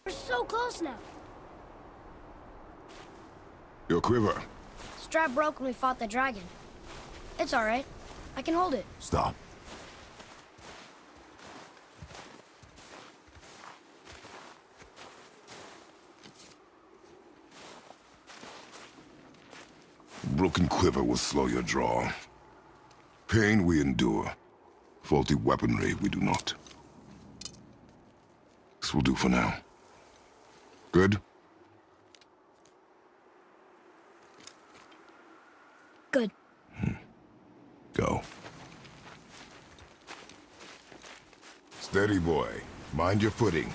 We're so close now. Your quiver. Strap broke when we fought the dragon. It's all right. I can hold it. Stop. Broken quiver will slow your draw. Pain we endure. Faulty weaponry we do not. This will do for now. Good? Good. Go. Steady, boy. Mind your footing.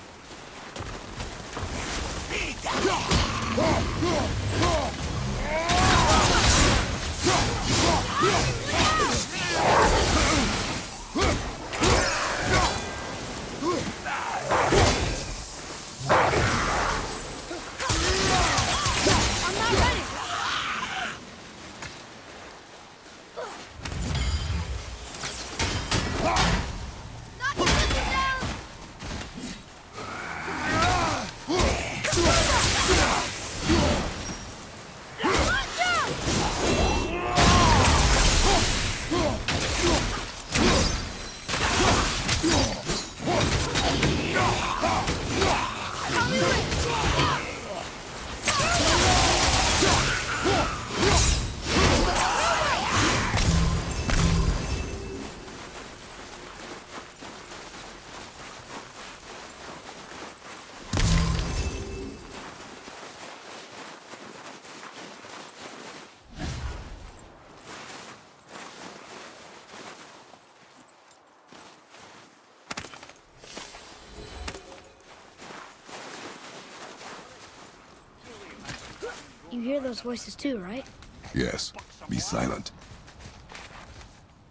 You hear those voices too, right? Yes. Be silent.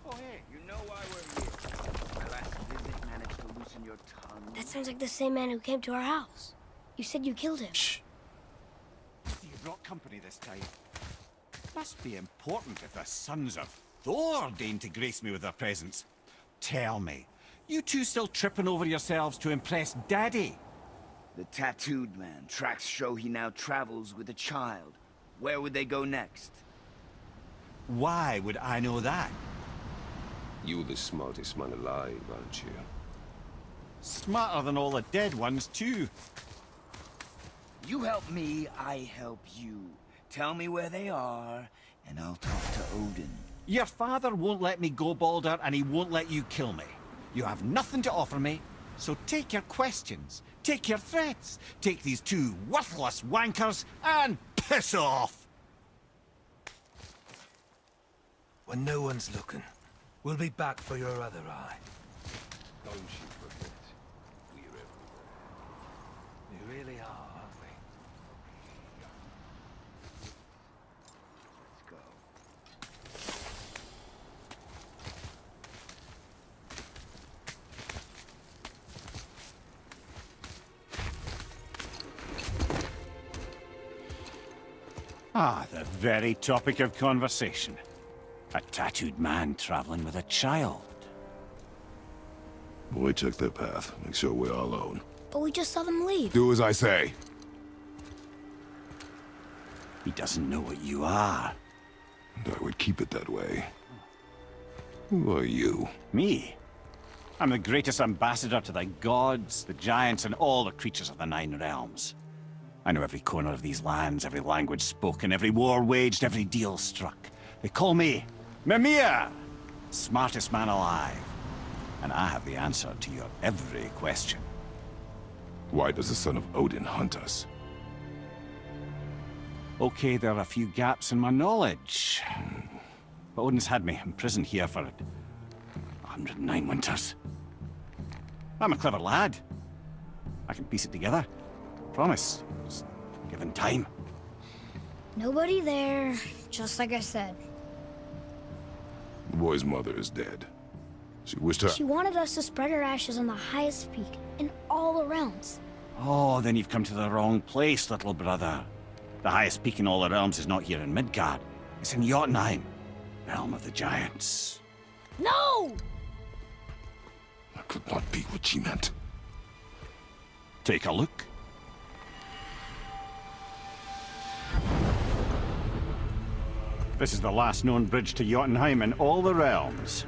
Oh, hey, you know why we're here. My last visit managed to loosen your tongue. That sounds like the same man who came to our house. You said you killed him. Shh. You brought company this time. Must be important if the sons of Thor deign to grace me with their presence. Tell me, you two still tripping over yourselves to impress Daddy? The tattooed man. Tracks show he now travels with a child. Where would they go next? Why would I know that? You're the smartest man alive, aren't you? Smarter than all the dead ones, too. You help me, I help you. Tell me where they are, and I'll talk to Odin. Your father won't let me go, Balder, and he won't let you kill me. You have nothing to offer me, so take your questions, take your threats, take these two worthless wankers, and piss off! When no one's looking, we'll be back for your other eye. Don't you forget, we're everywhere. You really are, aren't we? Let's go. Ah, the very topic of conversation. A tattooed man traveling with a child. Boy, check their path. Make sure we're all alone. But we just saw them leave. Do as I say. He doesn't know what you are. And I would keep it that way. Who are you? Me? I'm the greatest ambassador to the gods, the giants, and all the creatures of the Nine Realms. I know every corner of these lands, every language spoken, every war waged, every deal struck. They call me Mimir, smartest man alive. And I have the answer to your every question. Why does the son of Odin hunt us? Okay, there are a few gaps in my knowledge. But Odin's had me imprisoned here for 109 winters. I'm a clever lad. I can piece it together. Promise. Just given time. Nobody there, just like I said. The boy's mother is dead. She wished her... She wanted us to spread her ashes on the highest peak in all the realms. Oh, then you've come to the wrong place, little brother. The highest peak in all the realms is not here in Midgard. It's in Jotunheim, realm of the giants. No! That could not be what she meant. Take a look. This is the last known bridge to Jotunheim in all the realms.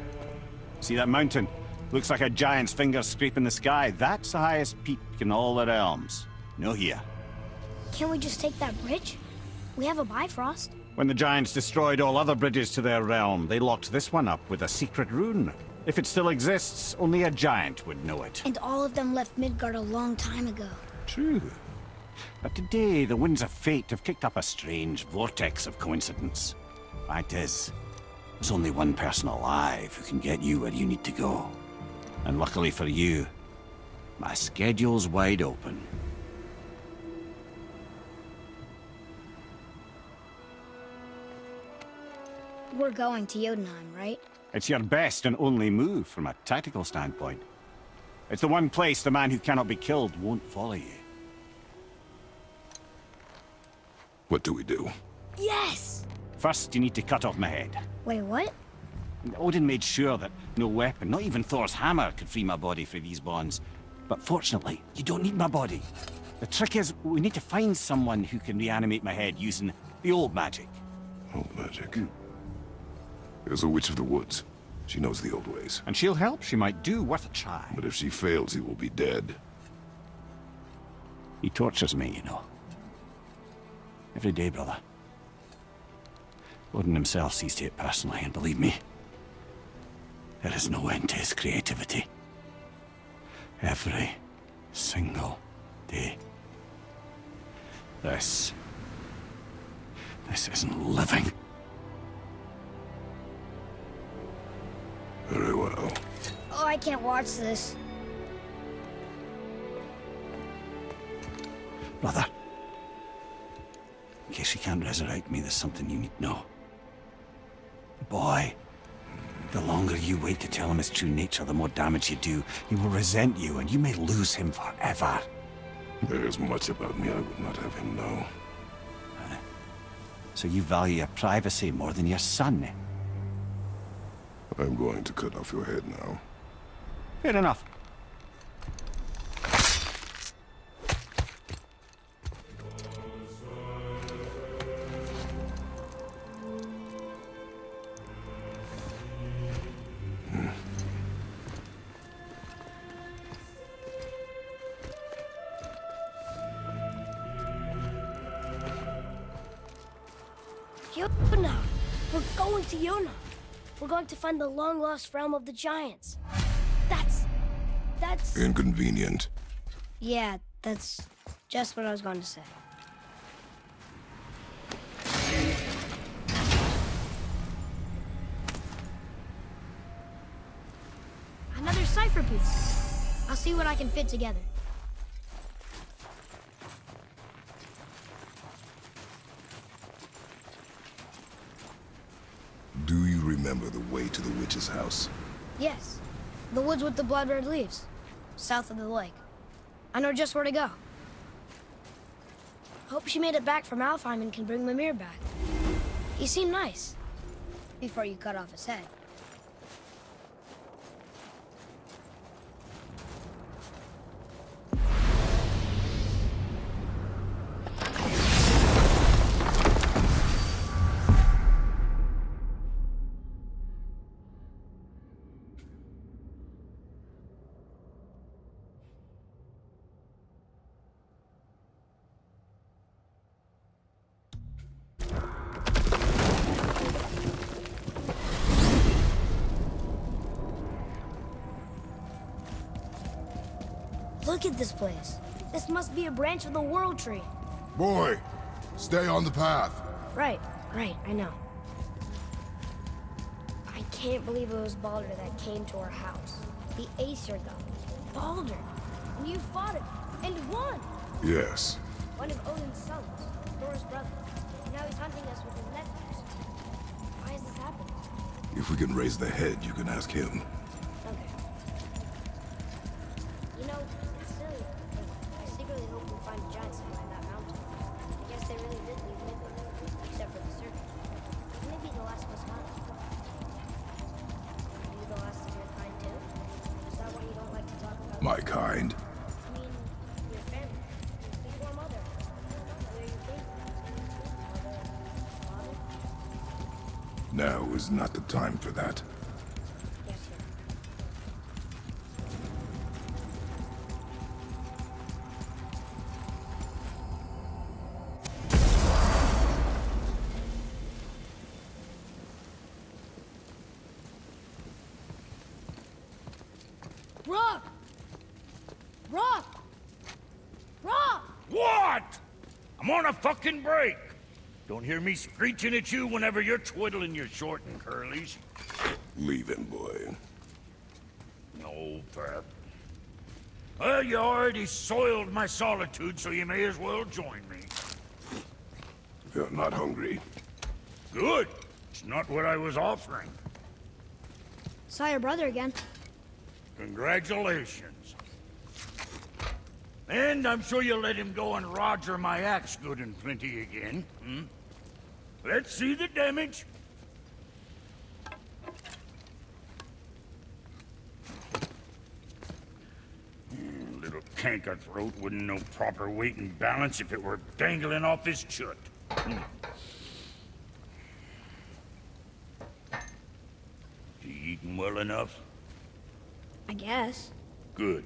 See that mountain? Looks like a giant's finger scraping the sky. That's the highest peak in all the realms. No here. Can't we just take that bridge? We have a Bifrost. When the giants destroyed all other bridges to their realm, they locked this one up with a secret rune. If it still exists, only a giant would know it. And all of them left Midgard a long time ago. True. But today, the winds of fate have kicked up a strange vortex of coincidence. Fact is, there's only one person alive who can get you where you need to go. And luckily for you, my schedule's wide open. We're going to Jotunheim, right? It's your best and only move from a tactical standpoint. It's the one place the man who cannot be killed won't follow you. What do we do? Yes! First, you need to cut off my head. Wait, what? Odin made sure that no weapon, not even Thor's hammer, could free my body from these bonds. But fortunately, you don't need my body. The trick is, we need to find someone who can reanimate my head using the old magic. Old magic. There's a witch of the woods. She knows the old ways. And she'll help, she might do, worth a try. But if she fails, he will be dead. He tortures me, you know. Every day, brother. Odin himself sees to it personally, and believe me, there is no end to his creativity. Every single day. This isn't living. Very well. Oh, I can't watch this. Brother, in case you can't resurrect me, there's something you need to know. The boy, the longer you wait to tell him his true nature, the more damage you do. He will resent you, and you may lose him forever. There is much about me I would not have him know. So you value your privacy more than your son, eh? I'm going to cut off your head now. Fair enough. Jotunheim! We're going to Jotunheim! We're going to find the long-lost realm of the giants. That's... Inconvenient. Yeah, that's just what I was going to say. Another cipher piece. I'll see what I can fit together. Do you remember the way to the witch's house? Yes. The woods with the blood-red leaves. South of the lake. I know just where to go. Hope she made it back from Alfheim and can bring Mimir back. He seemed nice. Before you cut off his head. Look at this place. This must be a branch of the World Tree. Boy, stay on the path. Right, I know. I can't believe it was Baldur that came to our house. The Aesir god. Baldur! And you fought him, and won! Yes. One of Odin's sons, Thor's brother. Now he's hunting us with his nephews. Why is this happening? If we can raise the head, you can ask him. Okay. You know, it's silly, but I secretly hope we'll find giants behind that mountain. I guess they really did leave Midgard, except for the serpent. Maybe the last was mine. Are you the last of your kind too? Is that why you don't like to talk about My kind. I mean, your family. Before mother. Where you think? Mother, father? Now is not the time for that. Yes, sir. Rock! Rock! Rock! What? I'm on a fucking break. Don't hear me screeching at you whenever you're twiddling your short and curlies. Leave him, boy. No, Pep. Well, you already soiled my solitude, so you may as well join me. You're not hungry. Good. It's not what I was offering. Saw your brother again. Congratulations. And I'm sure you'll let him go and roger my axe good and plenty again, hmm? Let's see the damage. Little canker throat wouldn't know proper weight and balance if it were dangling off his chut. You eating well enough? I guess. Good.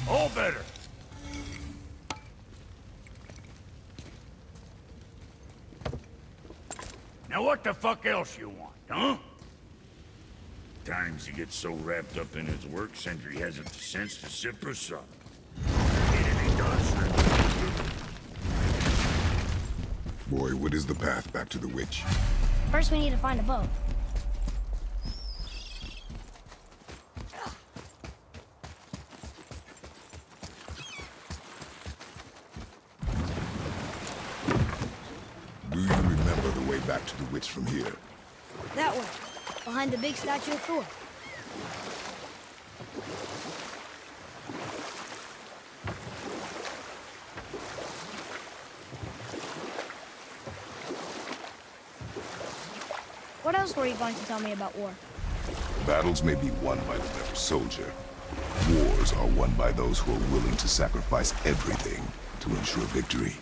All better. Now what the fuck else you want, huh? Times he gets so wrapped up in his work, Sentry hasn't the sense to sip or sup. And if he does, Boy, what is the path back to the witch? First, we need to find a boat. Do you remember the way back to the witch from here? That way, behind the big statue of Thor. What else were you going to tell me about war? Battles may be won by the better soldier. Wars are won by those who are willing to sacrifice everything to ensure victory.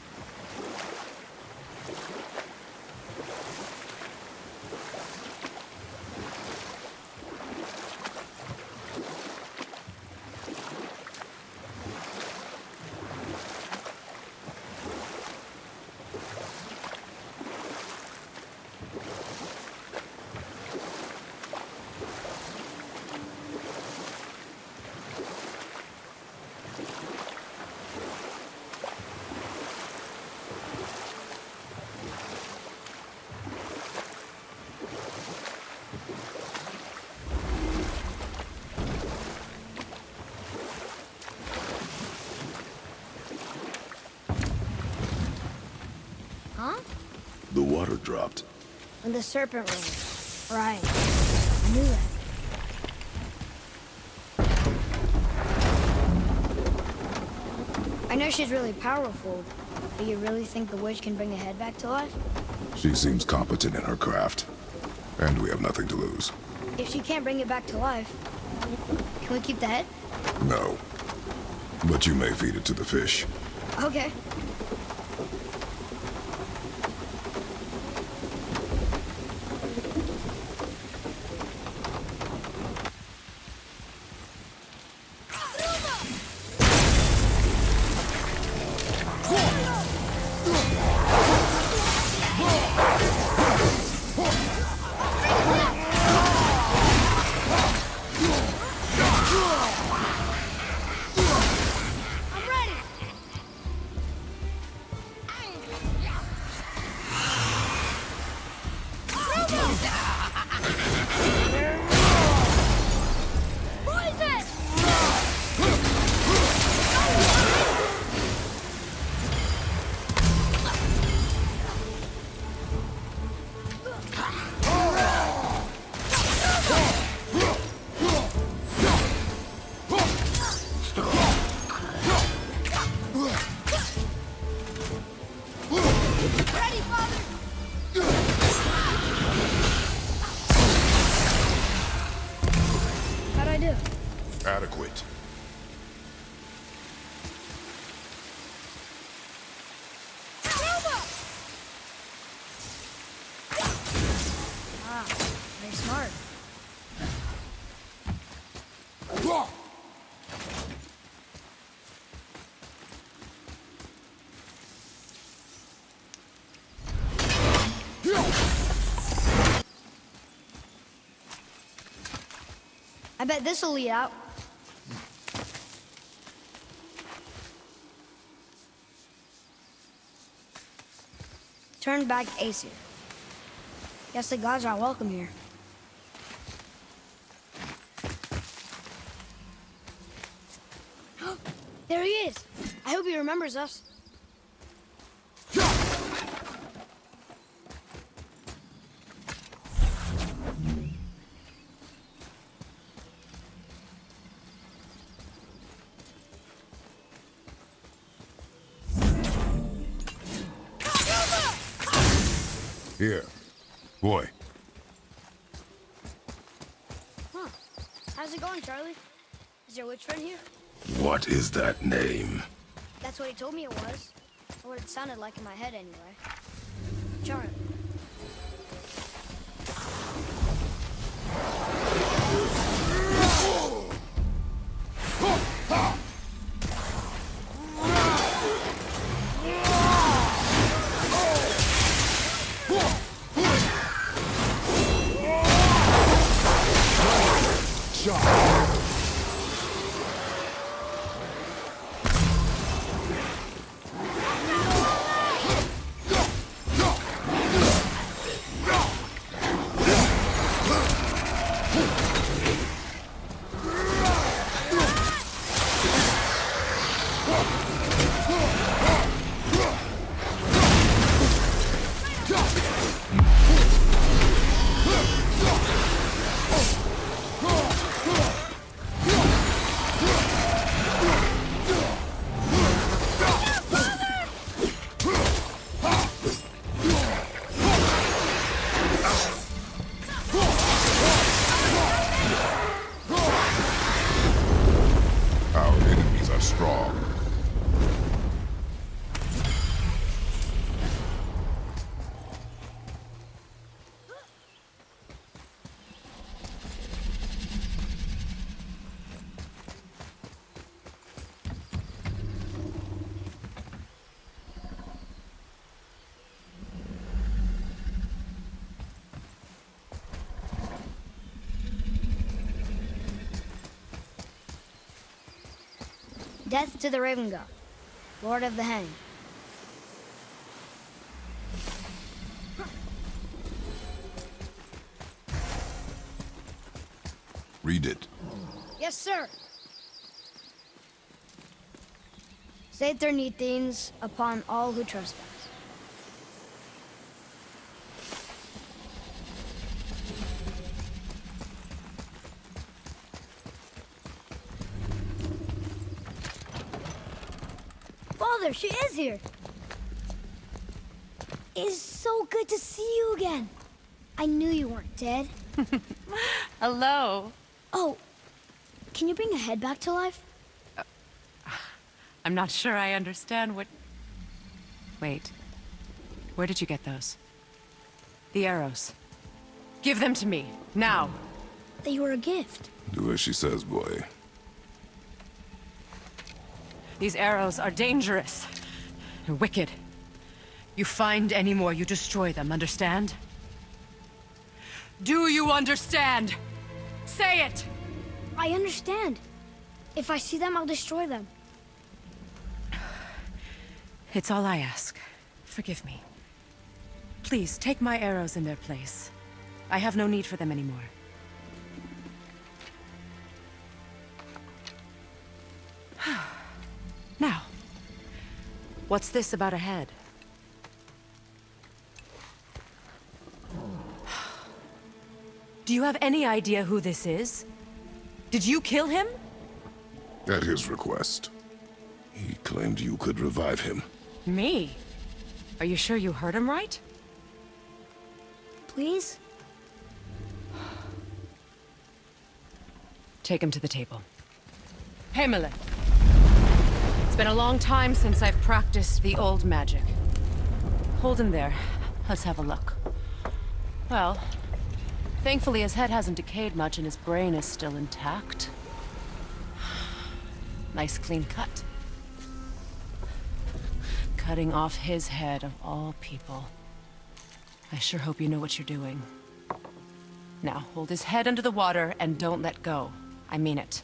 Huh? The water dropped. And the serpent ring. Right. I knew that. I know she's really powerful, but you really think the witch can bring the head back to life? She seems competent in her craft. And we have nothing to lose. If she can't bring it back to life, can we keep the head? No. But you may feed it to the fish. Okay. I'm ready! Poison! Ready, Father! How'd I do? Adequate. I bet this'll lead out. Turn back Aesir. Guess the gods aren't welcome here. There he is! I hope he remembers us. Here. Boy. Huh. How's it going, Charlie? Is your witch friend here? What is that name? That's what he told me it was. Or what it sounded like in my head, anyway. Charlie. Strong. Death to the Raven God, Lord of the Hang. Read it. Yes, sir. Satyr Nethines upon all who trespass. Father, she is here. It is so good to see you again. I knew you weren't dead. Hello. Oh, can you bring a head back to life? I'm not sure I understand what... Wait. Where did you get those? The arrows. Give them to me, now. They were a gift. Do as she says, boy. These arrows are dangerous. They're wicked. You find any more, you destroy them, understand? Do you understand? Say it! I understand. If I see them, I'll destroy them. It's all I ask. Forgive me. Please, take my arrows in their place. I have no need for them anymore. Now, what's this about a head? Do you have any idea who this is? Did you kill him? At his request. He claimed you could revive him. Me? Are you sure you heard him right? Please? Take him to the table. Hamlet. It's been a long time since I've practiced the old magic. Hold him there. Let's have a look. Well, thankfully his head hasn't decayed much and his brain is still intact. Nice clean cut. Cutting off his head of all people. I sure hope you know what you're doing. Now, hold his head under the water and don't let go. I mean it.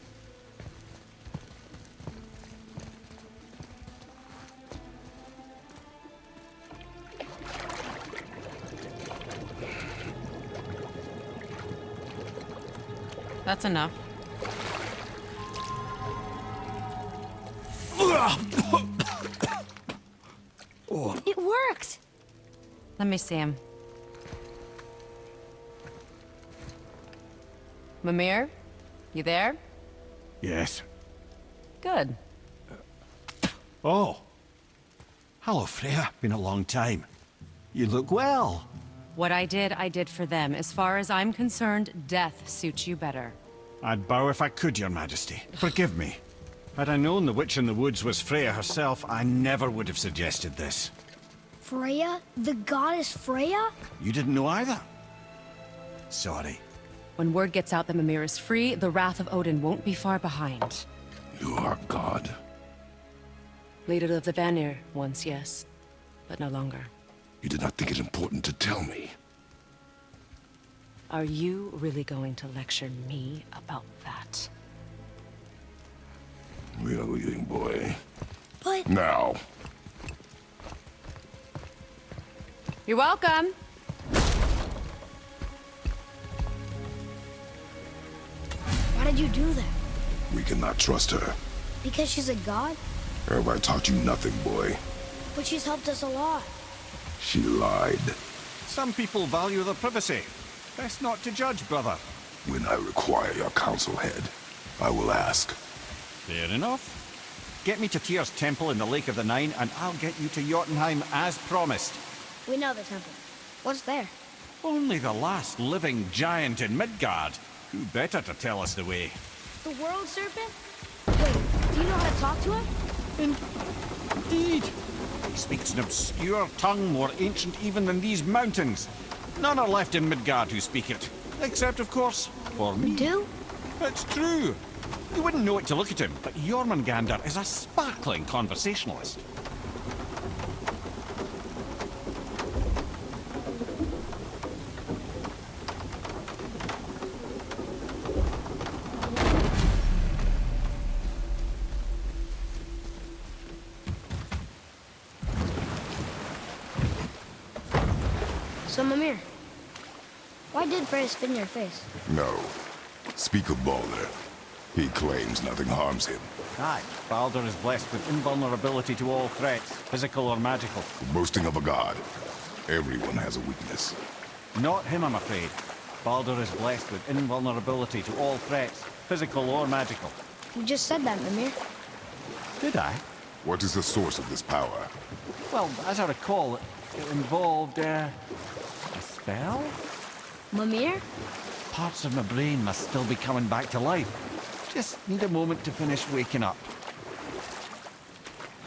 That's enough. It worked! Let me see him. Mimir? You there? Yes. Good. Oh. Hello, Freya. Been a long time. You look well. What I did for them. As far as I'm concerned, death suits you better. I'd bow if I could, Your Majesty. Forgive me. Had I known the witch in the woods was Freya herself, I never would have suggested this. Freya? The goddess Freya? You didn't know either? Sorry. When word gets out that Mimir is free, the wrath of Odin won't be far behind. You are God. Leader of the Vanir, once, yes. But no longer. You did not think it important to tell me. Are you really going to lecture me about that? We are leaving, boy. But... Now. You're welcome. Why did you do that? We cannot trust her. Because she's a god? Have I taught you nothing, boy? But she's helped us a lot. She lied. Some people value their privacy. Best not to judge, brother. When I require your counsel, head, I will ask. Fair enough. Get me to Tyr's temple in the Lake of the Nine, and I'll get you to Jotunheim as promised. We know the temple. What's there? Only the last living giant in Midgard. Who better to tell us the way? The world serpent? Wait, do you know how to talk to him? Indeed. He speaks an obscure tongue more ancient even than these mountains. None are left in Midgard who speak it. Except, of course, for me. Do? It's true. You wouldn't know it to look at him, but Jormungandr is a sparkling conversationalist. So, Mimir, why did Freya spit in your face? No. Speak of Baldur. He claims nothing harms him. Aye, Baldur is blessed with invulnerability to all threats, physical or magical. Boasting of a god. Everyone has a weakness. Not him, I'm afraid. Baldur is blessed with invulnerability to all threats, physical or magical. You just said that, Mimir. Did I? What is the source of this power? Well, as I recall, it involved, a spell? Mimir? Parts of my brain must still be coming back to life. Just need a moment to finish waking up.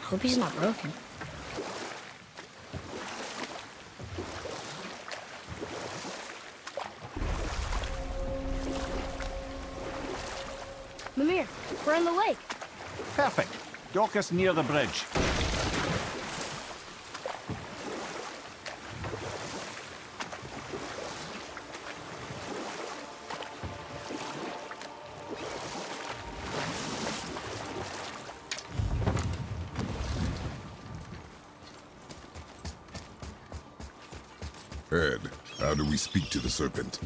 Hope he's not broken. Mimir, we're in the lake. Perfect. Dock us near the bridge. Ed, how do we speak to the serpent?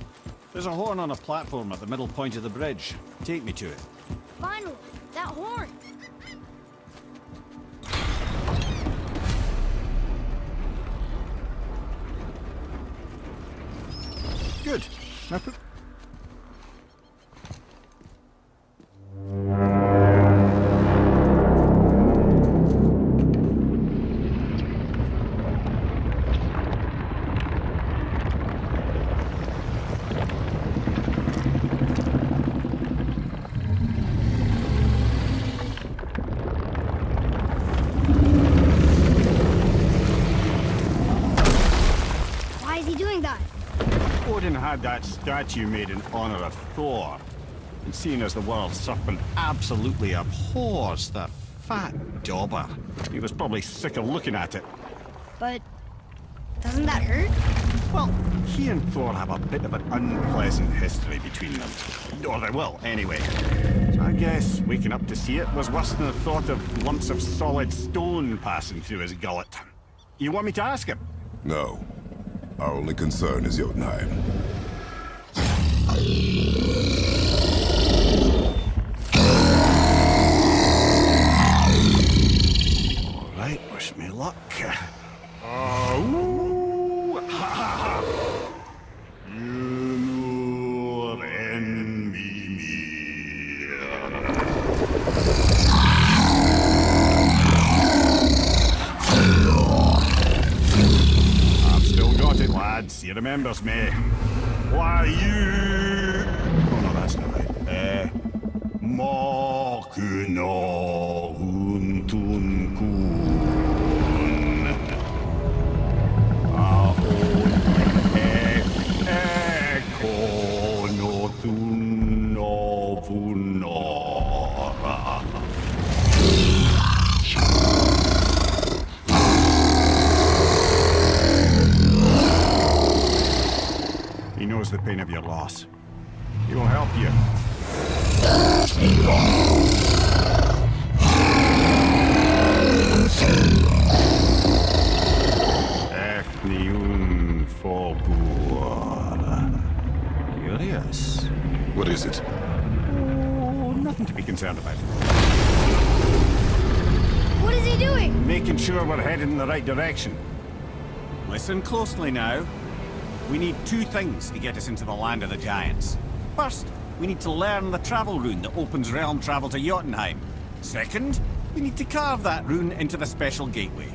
There's a horn on a platform at the middle point of the bridge. Take me to it. Finally, that horn. Good. Now put... Why is he doing that? Odin had that statue made in honor of Thor. And seeing as the world serpent absolutely abhors the fat dauber, he was probably sick of looking at it. But doesn't that hurt? Well, he and Thor have a bit of an unpleasant history between them. Or they will, anyway. So I guess waking up to see it was worse than the thought of lumps of solid stone passing through his gullet. You want me to ask him? No. Our only concern is Jotunheim. All right, wish me luck. Oh, ha ha ha! You know envy me. I've still got it, lads. He remembers me. Why you? Oh no, that's not right. Mokuno untun kun. Aon ekono tuno vunora. He knows the pain of your loss. He will help you. Efniun Fogur. Curious. What is it? Oh, nothing to be concerned about. What is he doing? Making sure we're headed in the right direction. Listen closely now. We need two things to get us into the land of the giants. First, we need to learn the travel rune that opens realm travel to Jotunheim. Second, we need to carve that rune into the special gateway.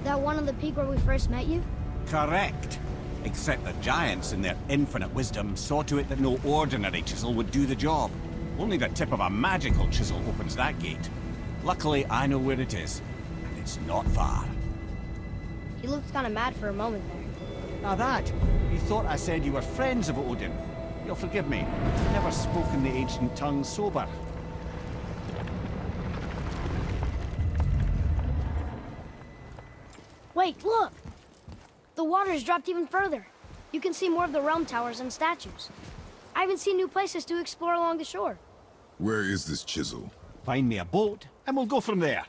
That one on the peak where we first met you? Correct. Except the giants, in their infinite wisdom, saw to it that no ordinary chisel would do the job. Only the tip of a magical chisel opens that gate. Luckily, I know where it is, and it's not far. He looked kind of mad for a moment there. Now that, you thought I said you were friends of Odin. You'll forgive me. I've never spoken the ancient tongue sober. Wait, look! The water's dropped even further. You can see more of the realm towers and statues. I even see new places to explore along the shore. Where is this chisel? Find me a boat, and we'll go from there.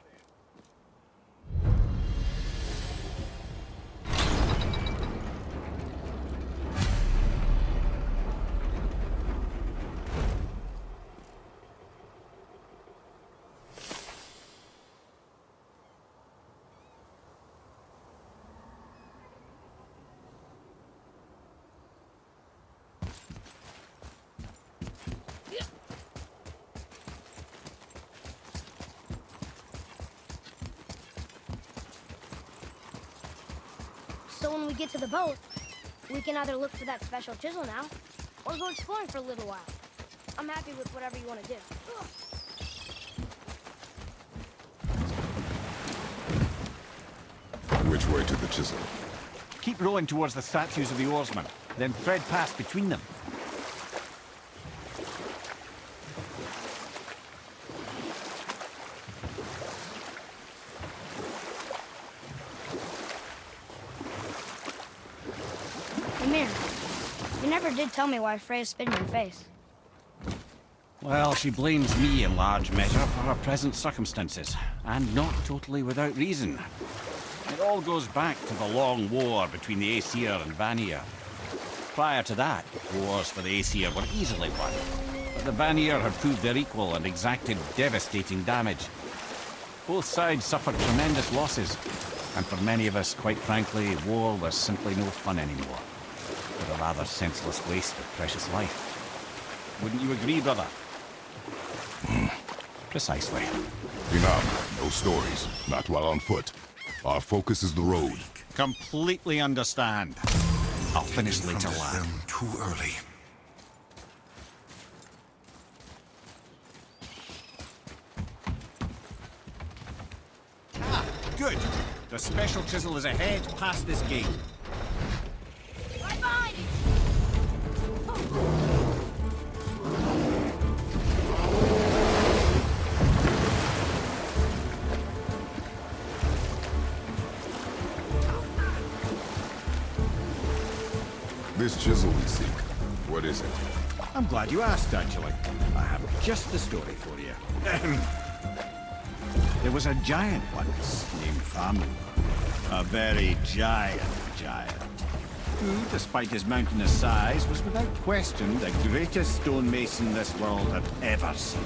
So when we get to the boat, we can either look for that special chisel now, or go exploring for a little while. I'm happy with whatever you want to do. Which way to the chisel? Keep rowing towards the statues of the oarsmen, then thread past between them. Ymir, you never did tell me why Freya spit in your face. Well, she blames me in large measure for her present circumstances, and not totally without reason. It all goes back to the long war between the Aesir and Vanir. Prior to that, wars for the Aesir were easily won, but the Vanir had proved their equal and exacted devastating damage. Both sides suffered tremendous losses, and for many of us, quite frankly, war was simply no fun anymore. But a rather senseless waste of precious life. Wouldn't you agree, brother? Precisely. Enough. No stories. Not while on foot. Our focus is the road. Completely understand. I'll finish later, lad. Too early. Ah, good. The special chisel is ahead, past this gate. Right behind you! This chisel we seek, what is it? I'm glad you asked, actually. I have just the story for you. There was a giant once named Thamur. A very giant, who, despite his mountainous size, was without question the greatest stonemason this world had ever seen.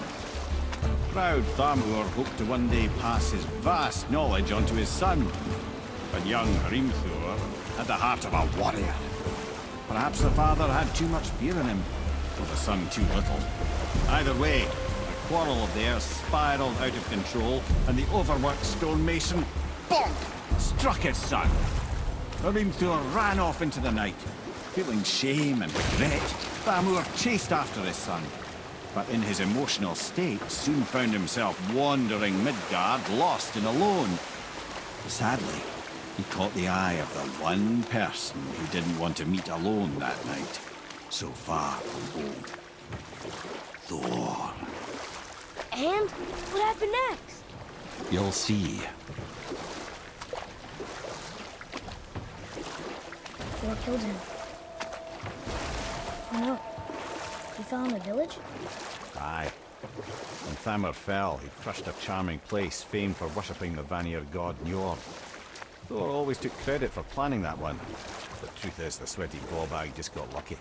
Proud Thamur hoped to one day pass his vast knowledge on to his son. But young Hrimthur had the heart of a warrior. Perhaps the father had too much fear in him, or the son too little. Either way, a quarrel of theirs spiraled out of control, and the overworked stonemason, bonk, struck his son. Hrimthur ran off into the night. Feeling shame and regret, Thamur chased after his son. But in his emotional state, soon found himself wandering Midgard, lost and alone. Sadly, he caught the eye of the one person who didn't want to meet alone that night, so far from home. Thor. And what happened next? You'll see. Thor killed him. Oh no. He fell in a village? Aye. When Thamur fell, he crushed a charming place famed for worshipping the Vanir god Njord. Thor always took credit for planning that one. The truth is, the sweaty ballbag just got lucky.